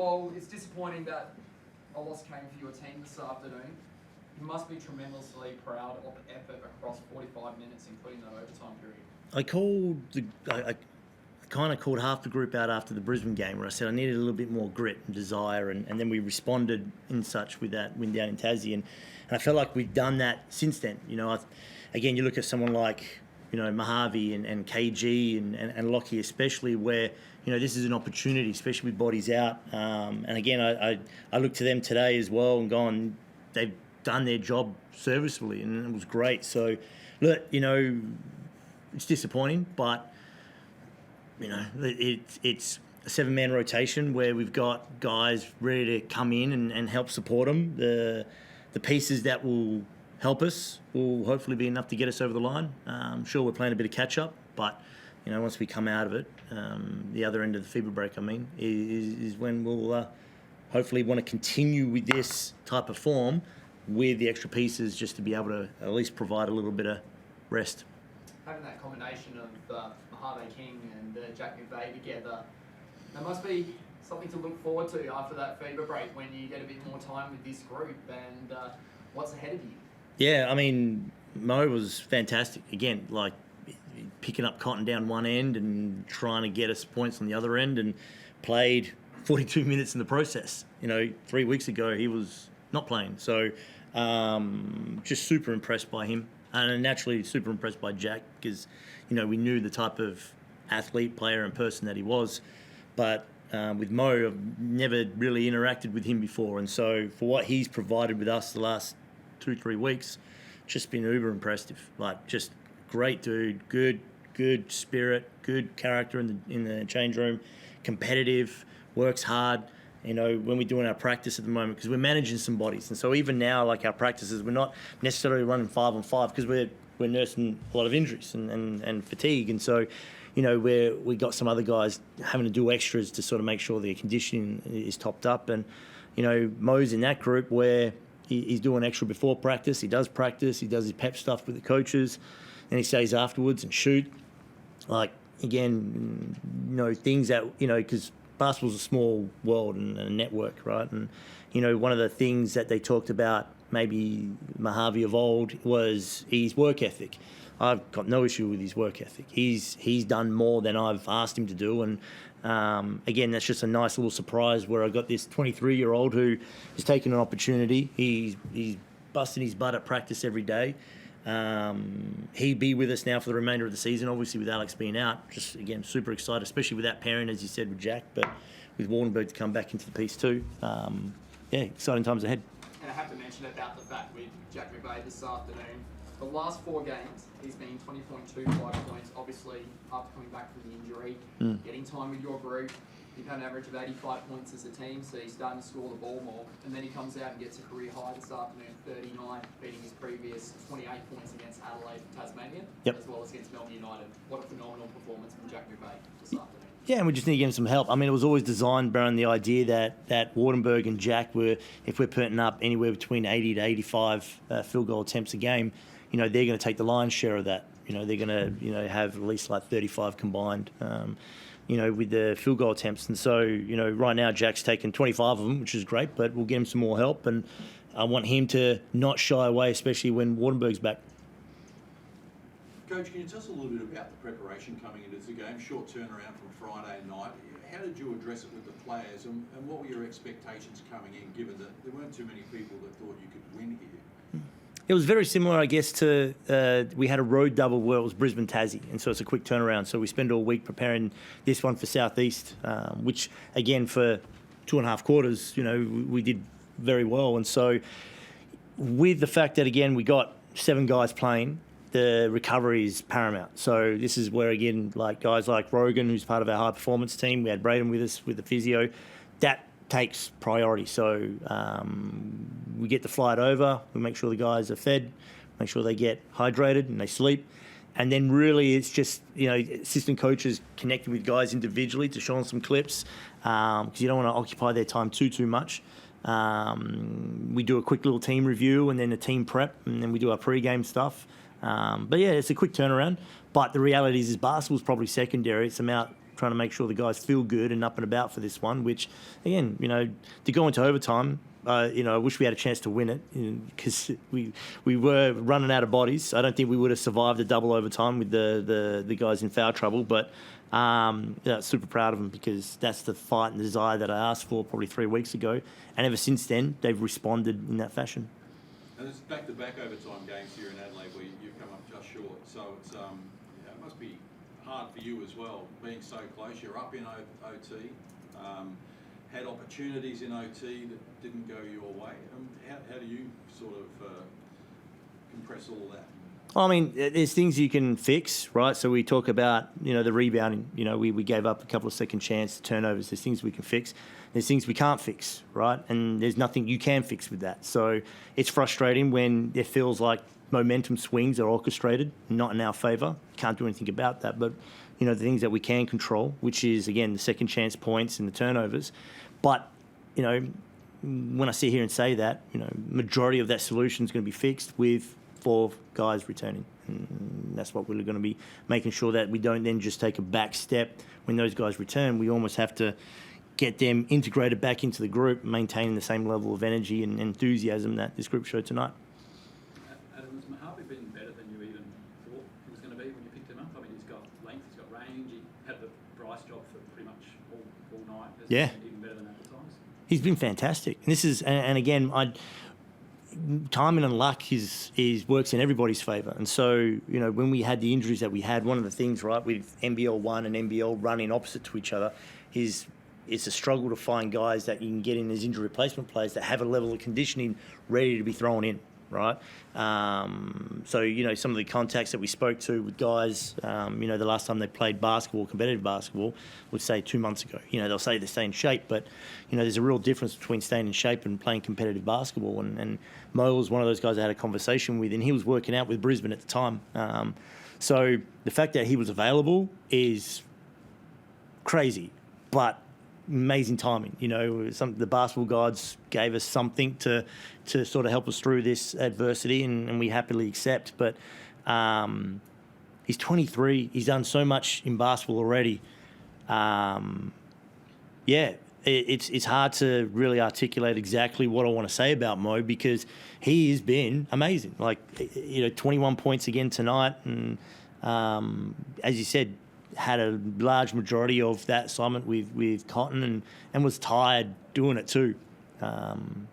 while it's disappointing that a loss came for your team this afternoon, you must be tremendously proud of the effort across 45 minutes, including that overtime period. I kind of called half the group out after the Brisbane game where I said I needed a little bit more grit and desire, and then we responded in such with that win down in Tassie, and I felt like we've done that since then. You know, again, you look at someone like, you know, Mojave and KG and Lockie especially, where, you know, this is an opportunity, especially with bodies out. And again, I looked to them today as well and gone, they've done their job serviceably, and it was great. So, look, you know, it's disappointing, but, you know, it's a 7-man rotation where we've got guys ready to come in and help support them. The pieces that will help us will hopefully be enough to get us over the line. I'm sure we're playing a bit of catch-up, but, you know, once we come out of it, the other end of the FIBA break, I mean, is when we'll hopefully want to continue with this type of form with the extra pieces, just to be able to at least provide a little bit of rest. Having that combination of Mojave King and Jack McVeigh together, there must be something to look forward to after that FIBA break when you get a bit more time with this group, and what's ahead of you? Yeah, I mean, Mo was fantastic. Again, like picking up cotton down one end and trying to get us points on the other end, and played 42 minutes in the process. You know, 3 weeks ago he was not playing. So just super impressed by him, and naturally super impressed by Jack, because, you know, we knew the type of athlete, player and person that he was. But with Mo, I've never really interacted with him before, and so for what he's provided with us the last 2-3 weeks, just been uber impressive. Like, just great dude, good spirit, good character in the change room, competitive, works hard. You know, when we're doing our practice at the moment, because we're managing some bodies, and so even now, like our practices, we're not necessarily running 5-on-5 because we're nursing a lot of injuries and fatigue, and so, you know, we got some other guys having to do extras to sort of make sure their conditioning is topped up, and, you know, Mo's in that group where he's doing extra before practice. He does practice. He does his pep stuff with the coaches, and he stays afterwards and shoot. Like, again, you know, things that, you know, because basketball's a small world and a network, right? And, you know, one of the things that they talked about, maybe Mojave of old, was his work ethic. I've got no issue with his work ethic. He's done more than I've asked him to do, and again, that's just a nice little surprise where I got this 23-year-old who is taking an opportunity. He's busting his butt at practice every day. He'd be with us now for the remainder of the season, obviously with Alex being out. Just, again, super excited, especially with that pairing, as you said, with Jack, but with Wardenberg to come back into the piece too. Yeah, exciting times ahead. And I have to mention about the fact with Jack McVeigh this afternoon, the last 4 games, he's been 20.25 points, obviously after coming back from the injury, getting time with your group. You've had an average of 85 points as a team, so he's starting to score the ball more. And then he comes out and gets a career high this afternoon, 39, beating his previous 28 points against Adelaide and Tasmania, as well as against Melbourne United. What a phenomenal performance from Jack McVeigh this afternoon. Yeah, and we just need to give him some help. I mean, it was always designed around the idea that Wardenberg and Jack were, if we're putting up anywhere between 80 to 85 field goal attempts a game, you know, they're going to take the lion's share of that. You know, they're going to, you know, have at least like 35 combined, you know, with the field goal attempts. And so, you know, right now Jack's taken 25 of them, which is great, but we'll get him some more help. And I want him to not shy away, especially when Wardenberg's back. Coach, can you tell us a little bit about the preparation coming into the game? Short turnaround from Friday night. How did you address it with the players, and what were your expectations coming in, given that there weren't too many people that thought you could win here? It was very similar, I guess, to we had a road double where it was Brisbane Tassie, and so it's a quick turnaround. So we spend all week preparing this one for Southeast, which, again, for 2.5 quarters, you know, we did very well. And so with the fact that, again, we got 7 guys playing, the recovery is paramount. So this is where, again, like guys like Rogan, who's part of our high performance team, we had Braden with us with the physio, that takes priority. So we get the flight over, we make sure the guys are fed, make sure they get hydrated and they sleep. And then really it's just, you know, assistant coaches connecting with guys individually to show them some clips, because you don't want to occupy their time too much. We do a quick little team review and then a team prep, and then we do our pre-game stuff. But yeah, it's a quick turnaround. But the reality is basketball's probably secondary. It's about trying to make sure the guys feel good and up and about for this one, which, again, to go into overtime, I wish we had a chance to win it because we were running out of bodies. I don't think we would have survived a double overtime with the guys in foul trouble, but super proud of them because that's the fight and desire that I asked for probably 3 weeks ago. And ever since then, they've responded in that fashion. And it's back-to-back overtime games here in Adelaide where you've come up just short. So it's it must be hard for you as well, being so close. You're up in OT, had opportunities in OT that didn't go your way. How do you sort of compress all that? I mean, there's things you can fix, right? So we talk about, the rebounding. We gave up a couple of second chance turnovers. There's things we can fix. There's things we can't fix, right? And there's nothing you can fix with that. So it's frustrating when it feels like momentum swings are orchestrated, not in our favour. Can't do anything about that. But, the things that we can control, which is, again, the second chance points and the turnovers. But, when I sit here and say that, majority of that solution is going to be fixed with 4 guys returning. And that's what we're going to be making sure that we don't then just take a back step when those guys return. We almost have to get them integrated back into the group, maintaining the same level of energy and enthusiasm that this group showed tonight. Adam, has Mojave been better than you even thought he was going to be when you picked him up? I mean, he's got length, he's got range, he had the Bryce job for pretty much all night. Has he been even better than advertised? He's been fantastic. And this is, and again, timing and luck works in everybody's favour. And so, when we had the injuries that we had, one of the things, right, with NBL1 and NBL running opposite to each other is it's a struggle to find guys that you can get in as injury replacement players that have a level of conditioning ready to be thrown in, right? So, some of the contacts that we spoke to with guys, the last time they played basketball, competitive basketball, would say 2 months ago. They'll say they stay in shape, but, there's a real difference between staying in shape and playing competitive basketball. And Mo was one of those guys I had a conversation with, and he was working out with Brisbane at the time. So the fact that he was available is crazy, but amazing timing. The basketball gods gave us something to sort of help us through this adversity, and we happily accept. But he's 23. He's done so much in basketball already. It's hard to really articulate exactly what I want to say about Mo because he has been amazing. 21 points again tonight, and as you said, had a large majority of that assignment with Cotton and was tired doing it too. I'm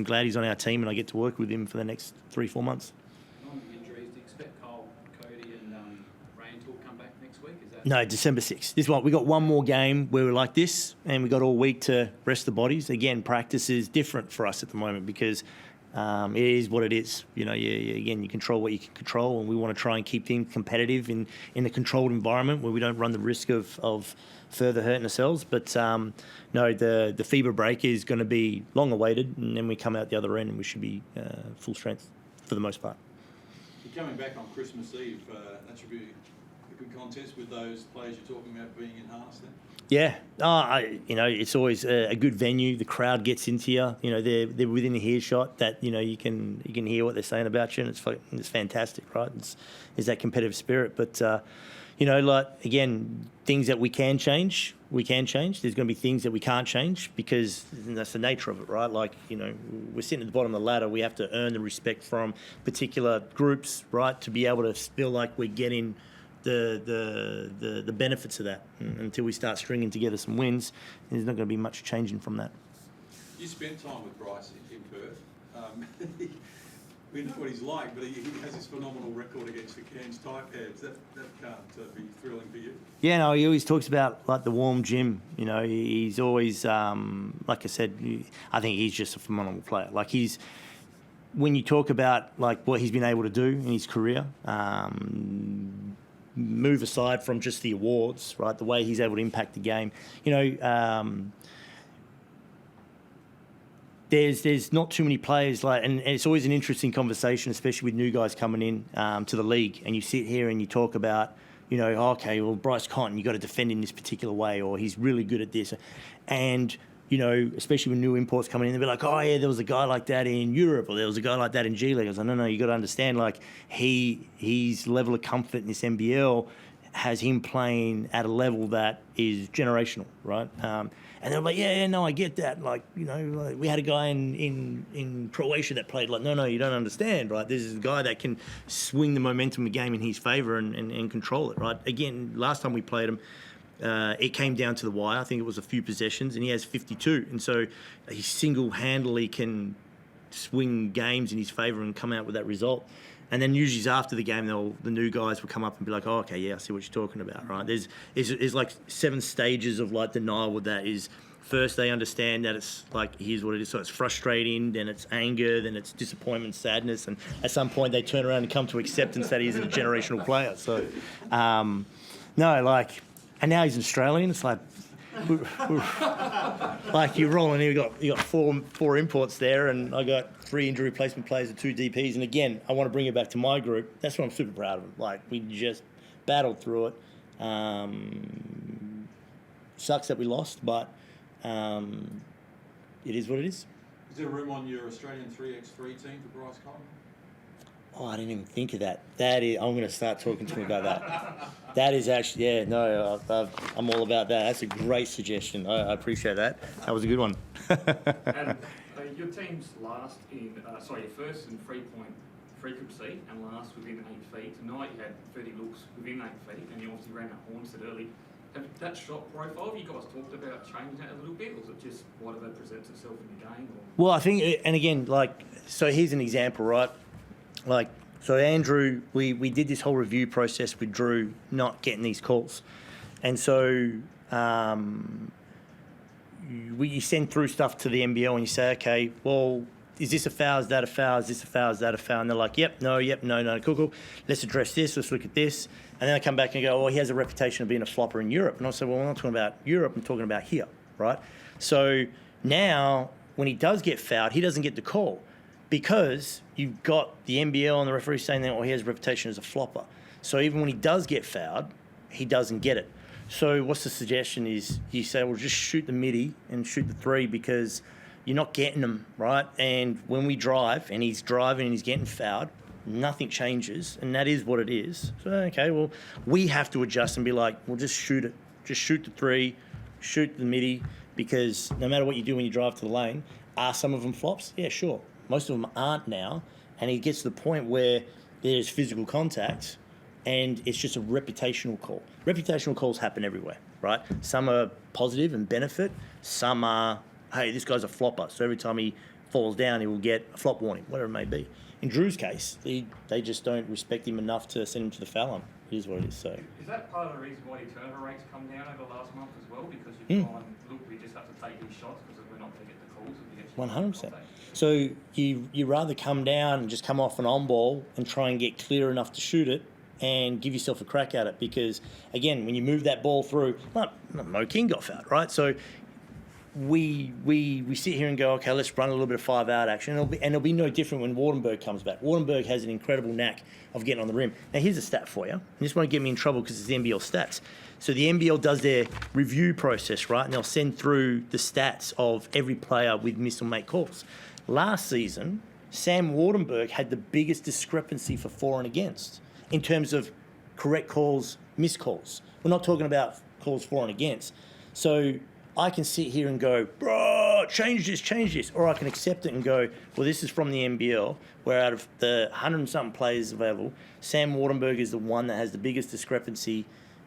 glad he's on our team and I get to work with him for the next 3-4 months. On the injuries, do you expect Cole, Cody and Rain to all come back next week? Is that No, December 6th. This one, we got one more game where we're like this, and we got all week to rest the bodies. Again, practice is different for us at the moment because it is what it is. You control what you can control, and we want to try and keep things competitive in a controlled environment where we don't run the risk of further hurting ourselves. But no, the FIBA break is going to be long awaited, and then we come out the other end and we should be full strength for the most part. You're coming back on Christmas Eve. That should be a good contest with those players you're talking about being enhanced then? Yeah, it's always a good venue. The crowd gets into you. They're within a earshot that you can hear what they're saying about you, and it's fantastic, right? It's that competitive spirit. But again, things that we can change. There's going to be things that we can't change because that's the nature of it, right? We're sitting at the bottom of the ladder. We have to earn the respect from particular groups, right, to be able to feel like we're getting the benefits of that. Until we start stringing together some wins, there's not going to be much changing from that. You spent time with Bryce in Perth. We know what he's like, but he has this phenomenal record against the Cairns Taipans. That can't be thrilling for you. Yeah, no, he always talks about the warm gym. He's always like I said. I think he's just a phenomenal player. When you talk about what he's been able to do in his career. Move aside from just the awards, right? The way he's able to impact the game. There's not too many players and it's always an interesting conversation, especially with new guys coming in to the league. And you sit here and you talk about, okay, well, Bryce Cotton, you got to defend in this particular way, or he's really good at this, and especially when new imports coming in, they'll be like, oh, yeah, there was a guy like that in Europe, or there was a guy like that in G League. I was like, no, you got to understand, his level of comfort in this NBL has him playing at a level that is generational, right? And they're like, yeah, no, I get that. Like, you know, like we had a guy in Croatia that played like, no, you don't understand, right? This is a guy that can swing the momentum of the game in his favour and control it, right? Again, last time we played him, it came down to the wire. I think it was a few possessions, and he has 52. And so he single-handedly can swing games in his favour and come out with that result. And then usually after the game, the new guys will come up and be like, oh, okay, yeah, I see what you're talking about, right? There's like 7 stages of like denial with that. Is first they understand that it's like, here's what it is. So it's frustrating, then it's anger, then it's disappointment, sadness. And at some point they turn around and come to acceptance that he's a generational player. So, no, like, and now he's an Australian. It's like, like you're rolling here, you got four imports there, and I got 3 injury replacement players and 2 DPs. And again, I want to bring it back to my group. That's what I'm super proud of. Like, we just battled through it. Sucks that we lost, but it is what it is. Is there room on your Australian 3x3 team for Bryce Cotton? Oh, I didn't even think of that. That is, I'm going to start talking to him about that. That is actually, yeah, no, I'm all about that. That's a great suggestion. I appreciate that. That was a good one. And your team's your first in 3-point frequency and last within 8 feet. Tonight you had 30 looks within 8 feet, and you obviously ran that Hornsted early. Have that shot profile, have you guys talked about changing that a little bit, or is it just whatever presents itself in the game? Or? Well, I think, and again, like, so here's an example, right? Like, so Andrew, we did this whole review process with Drew not getting these calls. And so you send through stuff to the NBL and you say, okay, well, is this a foul? Is that a foul? Is this a foul? Is that a foul? And they're like, yep, no, cool. Let's address this. Let's look at this. And then I come back and go, well, he has a reputation of being a flopper in Europe. And I say, well, I'm not talking about Europe. I'm talking about here, right? So now when he does get fouled, he doesn't get the call, because you've got the NBL and the referee saying that, well, he has a reputation as a flopper. So even when he does get fouled, he doesn't get it. So what's the suggestion is you say, well, just shoot the midi and shoot the 3, because you're not getting them, right? And when we drive and he's driving and he's getting fouled, nothing changes, and that is what it is. So, okay, well, we have to adjust and be like, well, just shoot it. Just shoot the 3, shoot the midi, because no matter what you do when you drive to the lane, are some of them flops? Yeah, sure. Most of them aren't now, and it gets to the point where there's physical contact and it's just a reputational call. Reputational calls happen everywhere, right? Some are positive and benefit. Some are, hey, this guy's a flopper, so every time he falls down, he will get a flop warning, whatever it may be. In Drew's case, they just don't respect him enough to send him to the foul line. It is what it is. So is that part of the reason why your turnover rates come down over the last month as well? Because you find, look, we just have to take these shots because we're not going to get the calls. 100%. So you rather come down and just come off an on ball and try and get clear enough to shoot it and give yourself a crack at it, because again, when you move that ball through, Mo King got fouled, right? So we sit here and go, okay, let's run a little bit of 5-out action, and it'll be no different when Wardenberg comes back. Wardenberg has an incredible knack of getting on the rim. Now here's a stat for you, and this won't get me in trouble because it's the NBL stats. So the NBL does their review process, right? And they'll send through the stats of every player with miss or make calls. Last season, Sam Wardenberg had the biggest discrepancy for for and against in terms of correct calls, missed calls. We're not talking about calls for and against. So I can sit here and go, bro, change this. Or I can accept it and go, well, this is from the NBL, where out of the 100 and something players available, Sam Wardenberg is the one that has the biggest discrepancy.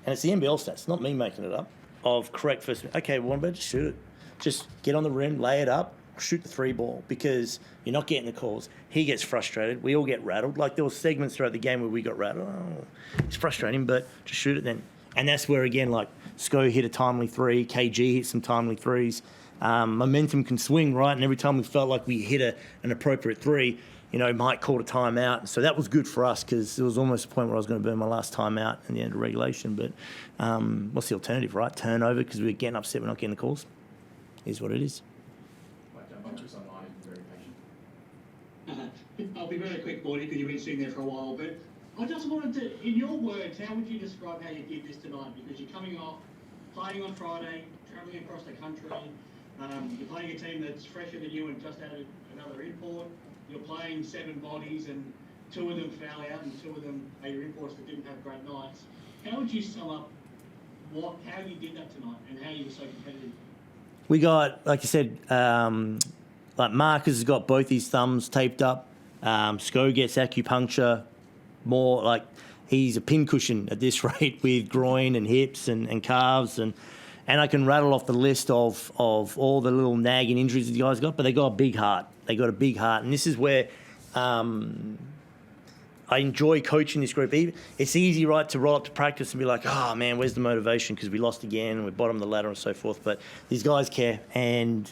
And it's the NBL stats, not me making it up, of correct first. Okay, Wardenberg, just shoot it. Just get on the rim, lay it up, shoot the 3 ball, because you're not getting the calls. He gets frustrated. We all get rattled. Like, there were segments throughout the game where we got rattled. Oh, it's frustrating, but just shoot it then. And that's where, again, like, Sco hit a timely 3, KG hit some timely 3s. Momentum can swing, right? And every time we felt like we hit an appropriate 3, you know, Mike called a timeout. So that was good for us, because it was almost a point where I was going to burn my last timeout in the end of regulation. But what's the alternative, right? Turnover, because we're getting upset we're not getting the calls. Is what it is. I'll be very quick, Forde, because you've been sitting there for a while. But I just wanted to, in your words, how would you describe how you did this tonight? Because you're coming off, playing on Friday, travelling across the country. You're playing a team that's fresher than you and just added another import. You're playing 7 bodies, and 2 of them fell out and 2 of them are your imports that didn't have great nights. How would you sum up how you did that tonight and how you were so competitive? We got, like I said, like Marcus has got both his thumbs taped up. Sko gets acupuncture, more like he's a pincushion at this rate with groin and hips and calves and I can rattle off the list of all the little nagging injuries the guys got, but they got a big heart. They got a big heart, and this is where I enjoy coaching this group. It's easy, right, to roll up to practice and be like, oh, man, where's the motivation because we lost again and we're bottom of the ladder and so forth. But these guys care, and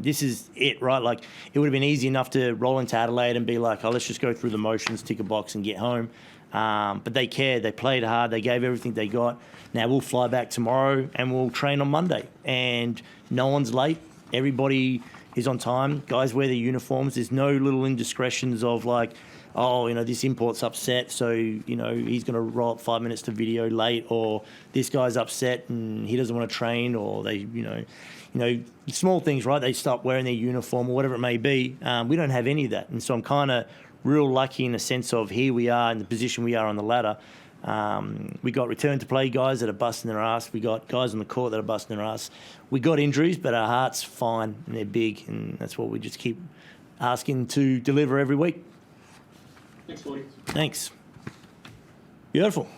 this is it, right? Like, it would have been easy enough to roll into Adelaide and be like, oh, let's just go through the motions, tick a box and get home. But they cared. They played hard. They gave everything they got. Now we'll fly back tomorrow and we'll train on Monday. And no one's late. Everybody is on time. Guys wear their uniforms. There's no little indiscretions of like, oh, you know, this import's upset, so, you know, he's going to roll up 5 minutes to video late, or this guy's upset and he doesn't want to train, or they, you know, small things, right? They stop wearing their uniform or whatever it may be. We don't have any of that. And so I'm kind of real lucky in the sense of here we are in the position we are on the ladder. We got return to play guys that are busting their ass. We got guys on the court that are busting their ass. We got injuries, but our heart's fine and they're big, and that's what we just keep asking to deliver every week. Thanks, Forde. Thanks. Beautiful.